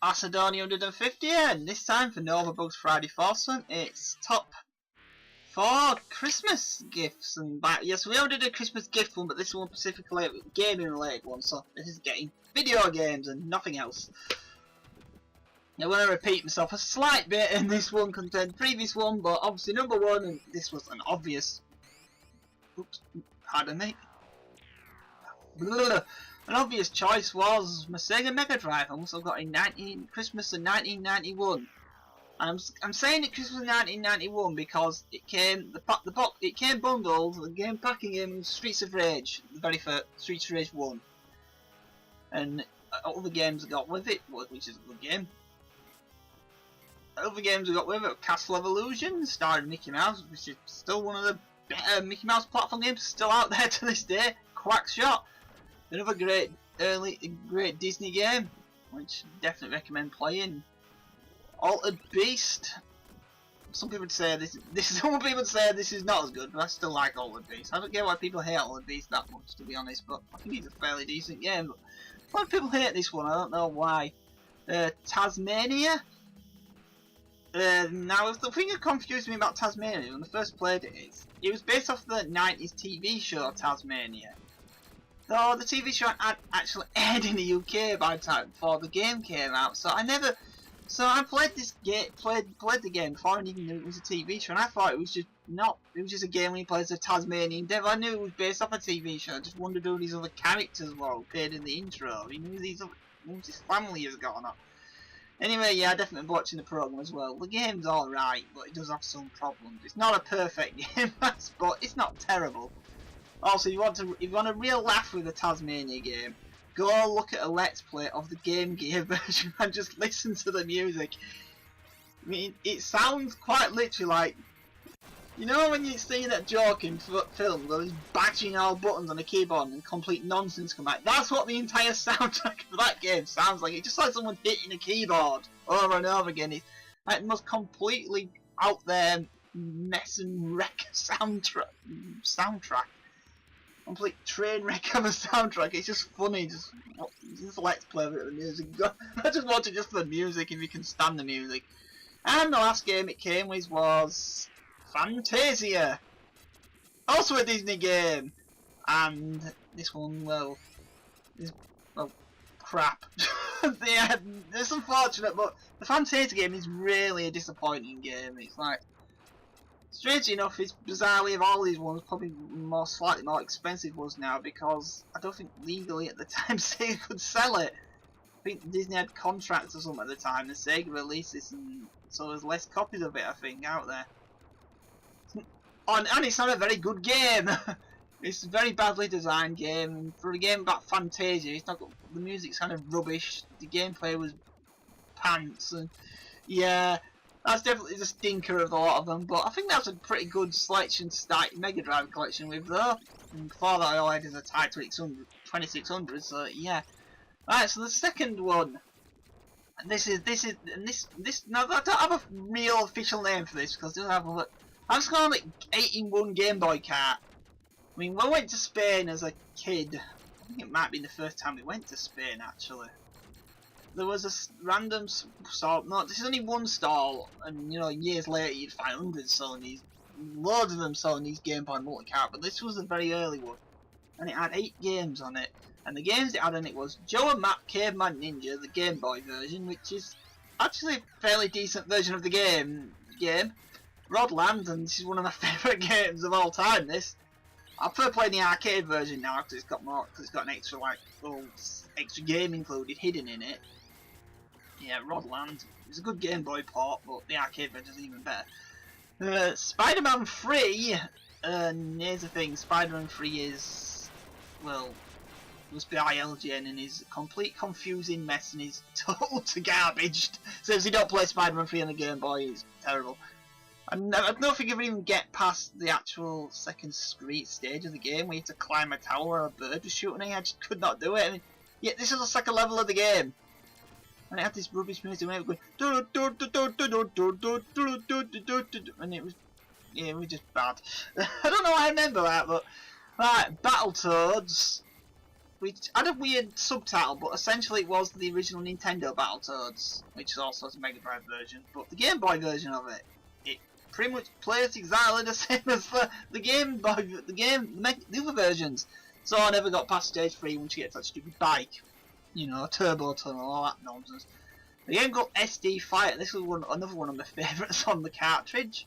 Macedonia 150, and this time for Novabugs Friday Foursome, it's top 4 Christmas gifts. And yes, we already did a Christmas gift one, but this one specifically a gaming related one, so this is getting video games and nothing else. Now, when I repeat myself a slight bit, and this one contained the previous one, but obviously number 1, and this was an obvious. Oops, pardon me. Blah. An obvious choice was my Sega Megadrive. I must have got in Christmas of 1991. And I'm saying it Christmas of 1991 because it came it came bundled the game packing in Streets of Rage, the very first Streets of Rage 1, and other games I got with it, which is a good game. Other games I got with it, Castle of Illusion, starring Mickey Mouse, which is still one of the better Mickey Mouse platform games still out there to this day. Quackshot. Another great Disney game, which I definitely recommend playing. Altered Beast. Some people would say some people say this is not as good, but I still like Altered Beast. I don't get why people hate Altered Beast that much, to be honest, but I think it's a fairly decent game. But a lot of people hate this one. I don't know why. Tasmania. Now, the thing that confused me about Tasmania when I first played it is it was based off the 90s TV show Tasmania. Though the TV show had actually aired in the UK by the time before the game came out, so I played this game, played the game before I even knew it was a TV show, and I thought it was just a game when he plays a Tasmanian devil. I knew it was based off a TV show. I just wondered who these other characters were who appeared in the intro. He knew his family has got on up. Anyway, yeah, I definitely watching the program as well. The game's alright, but it does have some problems. It's not a perfect game, but it's not terrible. Also, if you want a real laugh with a Tasmania game, go look at a Let's Play of the Game Gear version and just listen to the music. I mean, it sounds quite literally like, you know when you see that joke in film where he's bashing all buttons on a keyboard and complete nonsense come out? That's what the entire soundtrack for that game sounds like. It just like someone hitting a keyboard over and over again. It's like the most completely out there mess and wreck soundtrack. Complete train wreck of a soundtrack. It's just funny. Just Let's Play a bit of the music. I just watch it just for the music if you can stand the music. And the last game it came with was Fantasia, also a Disney game, and this one, well, is crap. Yeah, it's unfortunate, but the Fantasia game is really a disappointing game. It's like, strangely enough, it's bizarrely of all these ones probably slightly more expensive ones now, because I don't think legally at the time Sega could sell it. I think Disney had contracts or something at the time, and Sega released this, and so there's less copies of it, I think, out there. And it's not a very good game. It's a very badly designed game, and for a game about Fantasia, it's not. The music's kind of rubbish. The gameplay was pants, and yeah, that's definitely the stinker of a lot of them. But I think that's a pretty good selection to start your Megadrive collection with, though. And before that, I had a Atari 2600. So yeah. Right, so the second one. And this. Now I don't have a real official name for this because it doesn't have a. I'm just calling it 8-in-1 Game Boy cart. I mean, when I went to Spain as a kid, I think it might be the first time we went to Spain actually. There was a random stall. No, this is only one stall, and you know, years later you'd find hundreds selling these, loads of them selling these Game Boy multi-cart. But this was a very early one, and it had 8 games on it. And the games it had on it was Joe and Matt Caveman Ninja, the Game Boy version, which is actually a fairly decent version of the game. Rodland, and this is one of my favourite games of all time. This, I prefer playing the arcade version now because it's got more, because it's got an extra little extra game included hidden in it. Yeah, Rodland. It's a good Game Boy port, but the arcade version is even better. Spider-Man 3. Here's the thing: Spider-Man 3 is, well, was by LGN and is a complete confusing mess and is total to garbage. So if you don't play Spider-Man 3 on the Game Boy, it's terrible. I don't think I even get past the actual second stage of the game where you have to climb a tower or a bird was shooting at you. I just could not do it. I mean, yeah, this is the second level of the game. And it had this rubbish music where it was going, and it was, yeah, it was just bad. I don't know why I remember that, but right, Battletoads. which had a weird subtitle, but essentially it was the original Nintendo Battletoads, which is also a Megadrive version. But the Game Boy version of it, it pretty much plays exactly the same as the Game Boy, the other versions. So I never got past stage 3 once you get that stupid bike, you know, turbo tunnel, all that nonsense. The game got SD Fighter. This was another one of my favourites on the cartridge.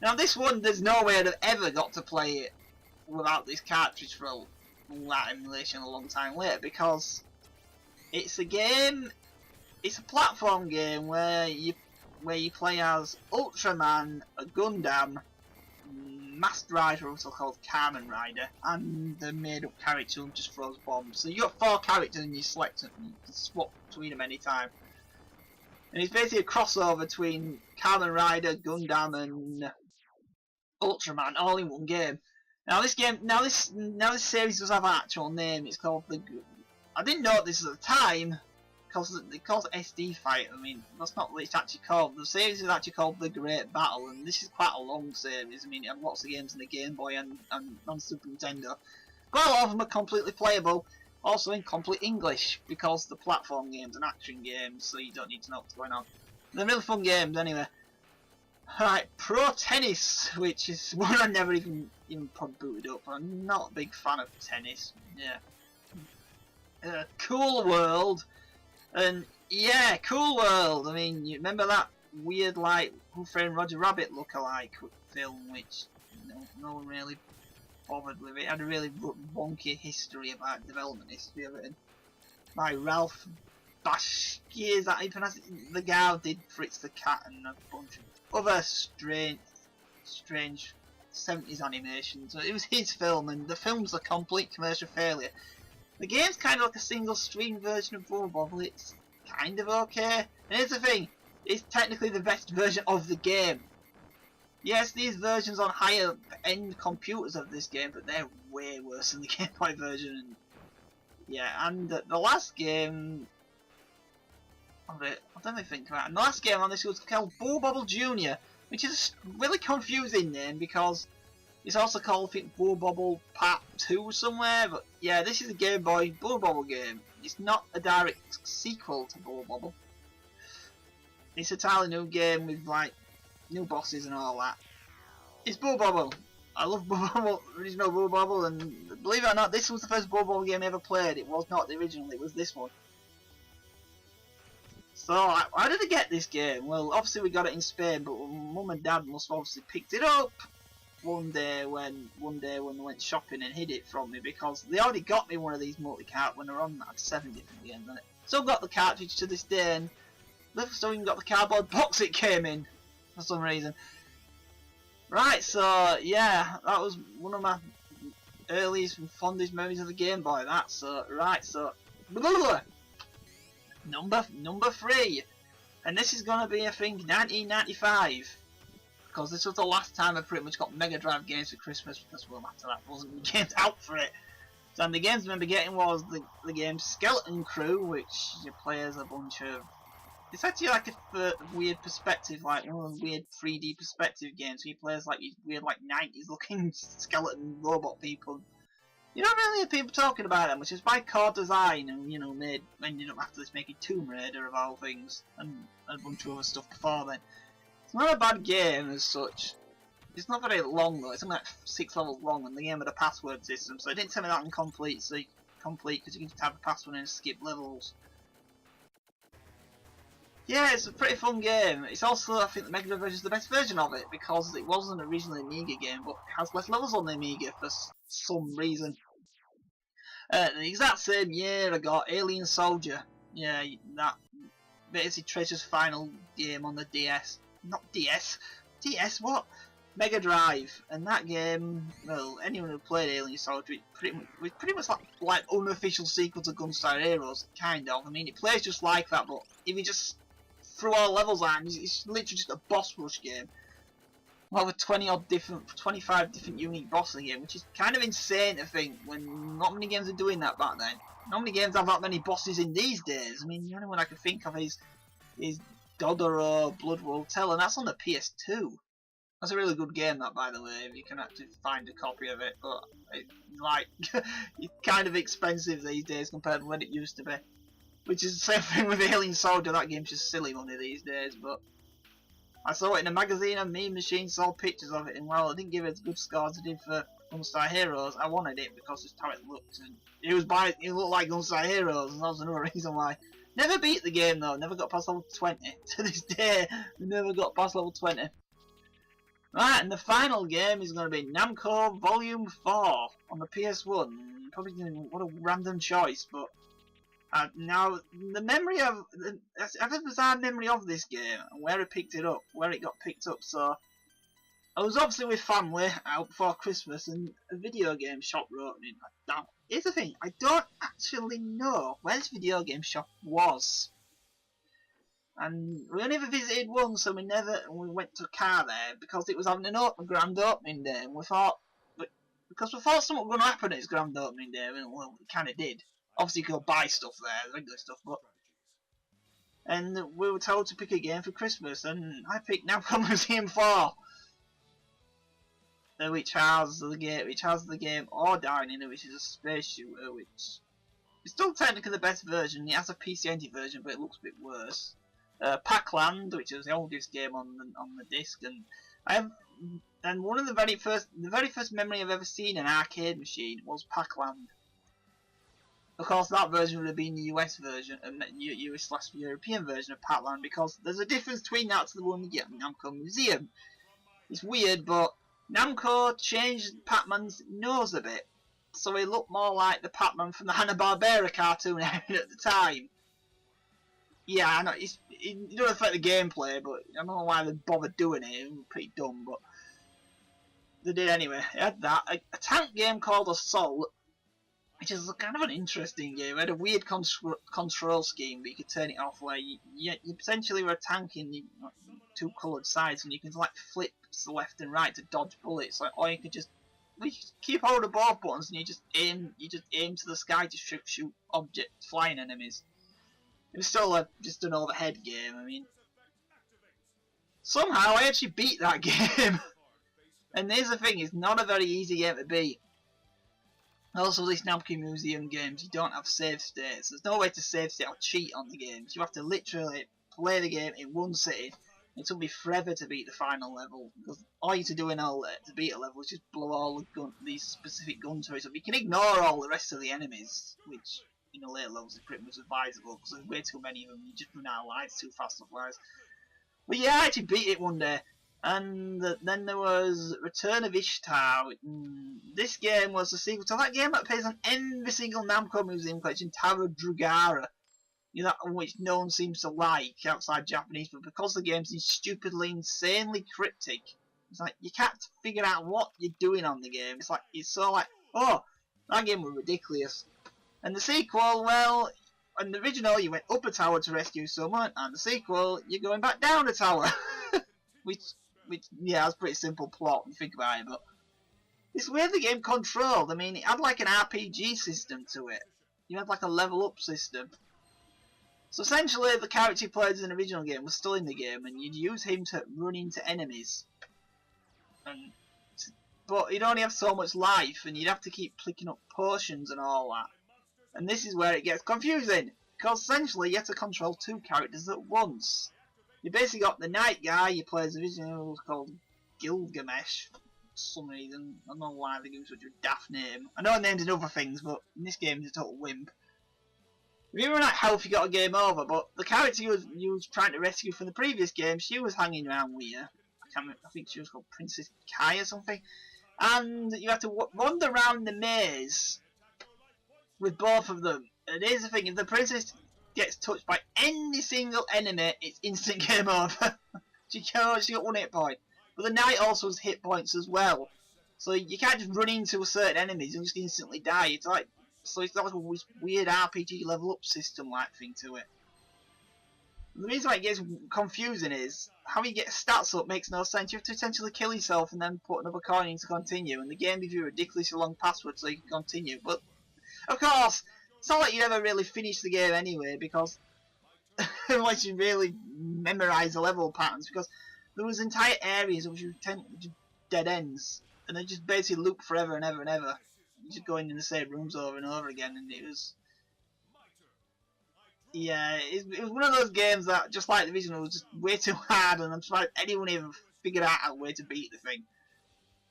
Now this one, there's no way I'd have ever got to play it without this cartridge for that emulation a long time later, because it's a game, it's a platform game where you play as Ultraman, a Gundam, Masked Rider, also called Kamen Rider, and the made-up character who just throws bombs. So you got 4 characters and you select them, and you can swap between them anytime. And it's basically a crossover between Kamen Rider, Gundam, and Ultraman all in one game. Now this series does have an actual name. It's called the. I didn't know this at the time because it calls it SD Fighter. I mean, that's not what it's actually called. The series is actually called The Great Battle, and this is quite a long series. I mean, it had lots of games in the Game Boy and on Super Nintendo. Quite a lot of them are completely playable, also in complete English because the platform games and action games, so you don't need to know what's going on. They're really fun games anyway. Alright, Pro Tennis, which is one I never even booted up. I'm not a big fan of tennis. Yeah. Cool World, and yeah, Cool World. I mean, you remember that weird, like, Who Framed Roger Rabbit look-alike film, which no one really bothered with. It had a really wonky history about development history of it. By Ralph Bashki, is that even the guy who did Fritz the Cat and a bunch of other strange 70s animations. So it was his film, and the film's a complete commercial failure. The game's kind of like a single stream version of Novabug. It's kind of okay. And here's the thing, it's technically the best version of the game. Yes, these versions on higher end computers of this game, but they're way worse than the Game Boy version. And yeah, and the last game of it, I don't even think about it. And the last game on this was called Bubble Jr., which is a really confusing name because it's also called, I think, Bubble Part 2 somewhere. But yeah, this is a Game Boy Bubble game. It's not a direct sequel to Bubble. It's a entirely new game with like new bosses and all that. It's Bubble. I love Bubble, original Bubble, and believe it or not, this was the first Bubble game I ever played. It was not the original, it was this one. So, how did I get this game? Well, obviously we got it in Spain, but Mum and Dad must have obviously picked it up one day when they went shopping and hid it from me, because they already got me one of these multi-cart when they were on that 7 different games on it. Still got the cartridge to this day, and still even got the cardboard box it came in for some reason. Right, so yeah, that was one of my earliest and fondest memories of the Game Boy. That, so right, so number 3, and this is gonna be, I think, 1995, because this was the last time I pretty much got Megadrive games for Christmas, because well, after that wasn't the games out for it. So, and the games I remember getting was the game Skeleton Crew, which you play as a bunch of. It's actually like a weird perspective, like one of those weird 3D perspective games. So you play as like these weird, like 90s looking skeleton robot people. You don't really hear people talking about them, which is by Core Design, and ended up after this making Tomb Raider of all things, and a bunch of other stuff before then. It's not a bad game as such. It's not very long though. It's only like 6 levels long, and the game had a password system, so it didn't tell me that in complete because you can just have a password and skip levels. Yeah, it's a pretty fun game. It's also, I think, the Mega Drive version is the best version of it, because it wasn't originally an Amiga game, but it has less levels on the Amiga for some reason. The exact same year I got Alien Soldier. Yeah, that basically Treasure's final game on the DS. Not DS. DS what? Mega Drive. And that game, well, anyone who played Alien Soldier, it pretty much like unofficial sequel to Gunstar Heroes, kind of. I mean, it plays just like that, but if you just through all levels out, it's literally just a boss rush game. Over 25 different unique bosses in the game, which is kind of insane to think when not many games are doing that back then. Not many games have that many bosses in these days. I mean, the only one I can think of is Dodoro Blood Will Tell, and that's on the PS2. That's a really good game, that, by the way, if you can actually find a copy of it, but it's like, it's kind of expensive these days compared to when it used to be. Which is the same thing with Alien Soldier, that game's just silly money these days, but I saw it in a magazine and Meme Machine saw pictures of it, and well, it didn't give it as good score as it did for Gunstar Heroes. I wanted it because it's how it looked, and it looked like Gunstar Heroes, and that was another reason why. Never beat the game though, never got past level 20. To this day, never got past level 20. Right, and the final game is going to be Namco Volume 4 on the PS1. Probably what a random choice, but now the memory of I have a bizarre memory of this game and where it got picked up. So I was obviously with family out before Christmas, and a video game shop wrote me. Now, here's the thing: I don't actually know where this video game shop was. And we only ever visited once, so we went to a car there because it was having a grand opening day, and we thought, because we thought something was going to happen at its grand opening day, and well, it kind of did. Obviously, you could go buy stuff there, regular stuff, but. And we were told to pick a game for Christmas, and I picked Namco Museum 4, which has the game Or Dying in it, which is a space shooter, which is still technically the best version. It has a PC Engine version, but it looks a bit worse. Pac-Land, which was the oldest game on the disc, and one of the very first memory I've ever seen an arcade machine was Pac-Land. Of course, that version would have been the US version, US/European version of Pac-Land, because there's a difference between that to the one you get in Namco Museum. It's weird, but Namco changed Pac-Man's nose a bit, so he looked more like the Pac-Man from the Hanna-Barbera cartoon at the time. Yeah, I know, it doesn't affect the gameplay, but I don't know why they bothered doing it. It was pretty dumb, but they did anyway. It had that. A tank game called Assault, which is kind of an interesting game. It had a weird control scheme, but you could turn it off where you potentially were a tank in two coloured sides, and you can like flip to the left and right to dodge bullets, or you could just keep hold of both buttons and you just aim to the sky to shoot objects, flying enemies. It was still just an overhead game. I mean, somehow I actually beat that game. And here's the thing: it's not a very easy game to beat. Also, these Namco Museum games, you don't have save states. There's no way to save state or cheat on the games. You have to literally play the game in one sitting. It took me forever to beat the final level, because all you have to do to beat a level is just blow all these specific gun turrets up. You can ignore all the rest of the enemies, which in the later levels is pretty much advisable, because there's way too many of them. You just run out of lives too fast otherwise. But yeah, I actually beat it one day. And then there was Return of Ishtar. This game was a sequel to that game that appears on every single Namco Museum collection, Tara Drugara. You know, which no one seems to like outside Japanese, but because the game's stupidly, insanely cryptic, it's like you can't figure out what you're doing on the game. It's so like, oh, that game was ridiculous. And the sequel, well, in the original you went up a tower to rescue someone, and the sequel you're going back down a tower. which yeah, that's a pretty simple plot when you think about it, but it's weird the game controlled. I mean, it had like an RPG system to it. You had like a level up system. So essentially, the character you played in the original game was still in the game, and you'd use him to run into enemies. But he'd only have so much life, and you'd have to keep picking up potions and all that. And this is where it gets confusing, because essentially you have to control two characters at once. You basically got the night guy you play as originally was called Gilgamesh. For some reason, I don't know why they give him such a daft name. I know I named it other things, but in this game he's a total wimp. If you run out of health, you got a game over. But the character you was trying to rescue from the previous game, she was hanging around with you. I think she was called Princess Kai or something. And you have to wander around the maze with both of them. And here's the thing: if the princess gets touched by any single enemy, it's instant game over. she got 1 hit point. But the knight also has hit points as well. So you can't just run into a certain enemies and just instantly die. It's like a weird RPG level up system like thing to it. The reason why it gets confusing is how you get stats up makes no sense. You have to essentially kill yourself and then put another coin in to continue, and the game gives you a ridiculously long password so you can continue. But of course, it's not like you never really finish the game anyway, because unless you really memorise the level patterns, because there was entire areas which were dead ends, and they just basically loop forever and ever and ever. You just going in the same rooms over and over again, and it was, yeah, it was one of those games that, just like the original, was just way too hard, and I'm surprised anyone even figured out a way to beat the thing.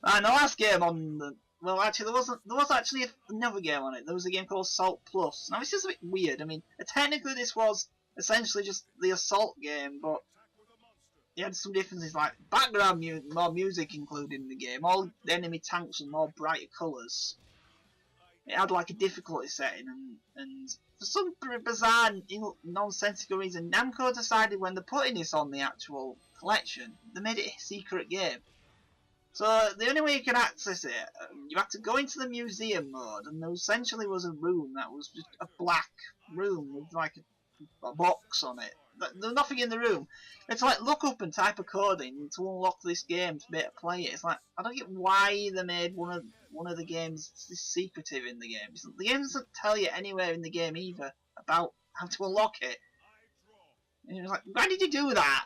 And the last game on the, well, actually there was actually another game on it. There was a game called Assault Plus. Now it's just a bit weird. I mean, technically this was essentially just the Assault game, but it had some differences like background more music included in the game, all the enemy tanks and more brighter colours. It had like a difficulty setting, and for some bizarre, nonsensical reason, Namco decided when they're putting this on the actual collection, they made it a secret game. So the only way you can access it, you had to go into the museum mode, and there essentially was a room that was just a black room with like a box on it. There's nothing in the room. It's like look up and type a code in to unlock this game to be able to play it. It's like I don't get why they made one of the games this secretive in the game. The game doesn't tell you anywhere in the game either about how to unlock it. And you're like, why did you do that?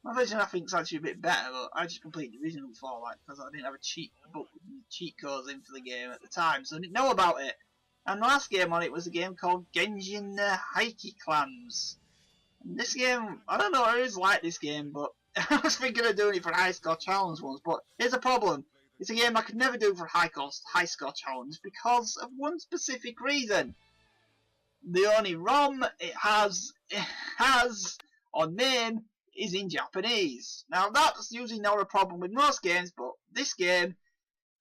My version I think is actually a bit better, but I just completed the original before, like, because I didn't have a cheat book with cheat codes in for the game at the time, so I didn't know about it. And the last game on it was a game called Genjin Heiki Clans. And this game, I don't know, I always like this game, but I was thinking of doing it for high score challenge once, but here's a problem. It's a game I could never do for high score challenge because of one specific reason. The only ROM it has on name is in Japanese. Now that's usually not a problem with most games, but this game,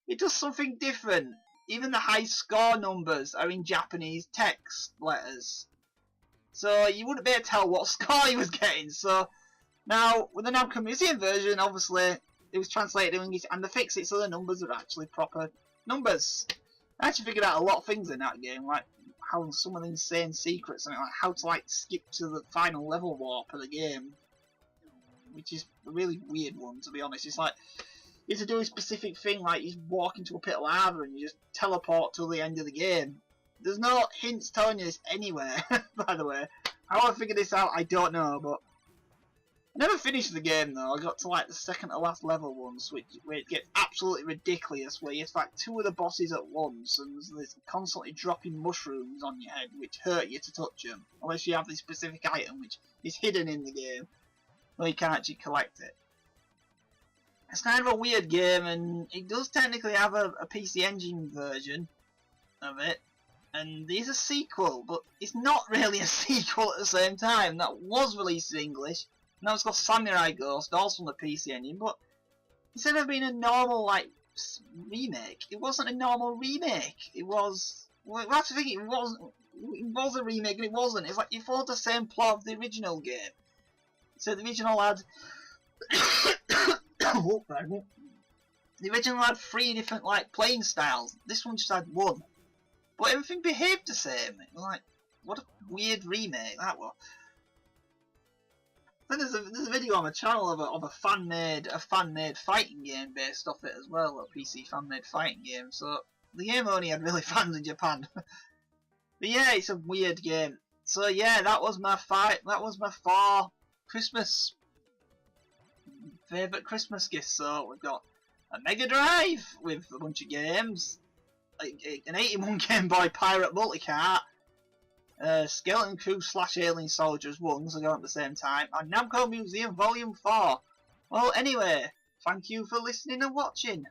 it does something different. Even the high score numbers are in Japanese text letters. So you wouldn't be able to tell what score he was getting. So now with the Namco Museum version, obviously it was translated in English and they fixed it so the numbers are actually proper numbers. I actually figured out a lot of things in that game, like how some of the insane secrets, and like how to like skip to the final level warp of the game, which is a really weird one to be honest. It's like you have to do a specific thing, like you walk into a pit of lava and you just teleport to the end of the game. There's no hints telling you this anywhere, by the way. How I figured this out, I don't know, but I never finished the game though. I got to like the second to last level once, where it gets absolutely ridiculous, where you have to fight two of the bosses at once, and there's constantly dropping mushrooms on your head, which hurt you to touch them, unless you have this specific item, which is hidden in the game, or you can actually collect it. It's kind of a weird game, and it does technically have a PC Engine version of it, and there's a sequel, but it's not really a sequel at the same time. That was released in English. Now it's called Samurai Ghost, also on the PC Engine, but instead of being a normal like remake, it wasn't a normal remake. It was, well, I have to think it was a remake, and it wasn't. It's like you followed the same plot of the original game. So the original had oh, pardon. The original had 3 different like playing styles. This one just had 1, but everything behaved the same. Like, what a weird remake that was. Then there's a video on my channel of a fan made fighting game based off it as well, a PC fan made fighting game. So the game only had really fans in Japan. But yeah, it's a weird game. So yeah, that was my 4 Christmas favourite Christmas gifts. So we've got a Megadrive with a bunch of games, like an 81 Game Boy Pirate Multicart, Skeleton Crew / Alien Soldiers 1, so going at the same time, and Namco Museum Volume 4. Well, anyway, thank you for listening and watching.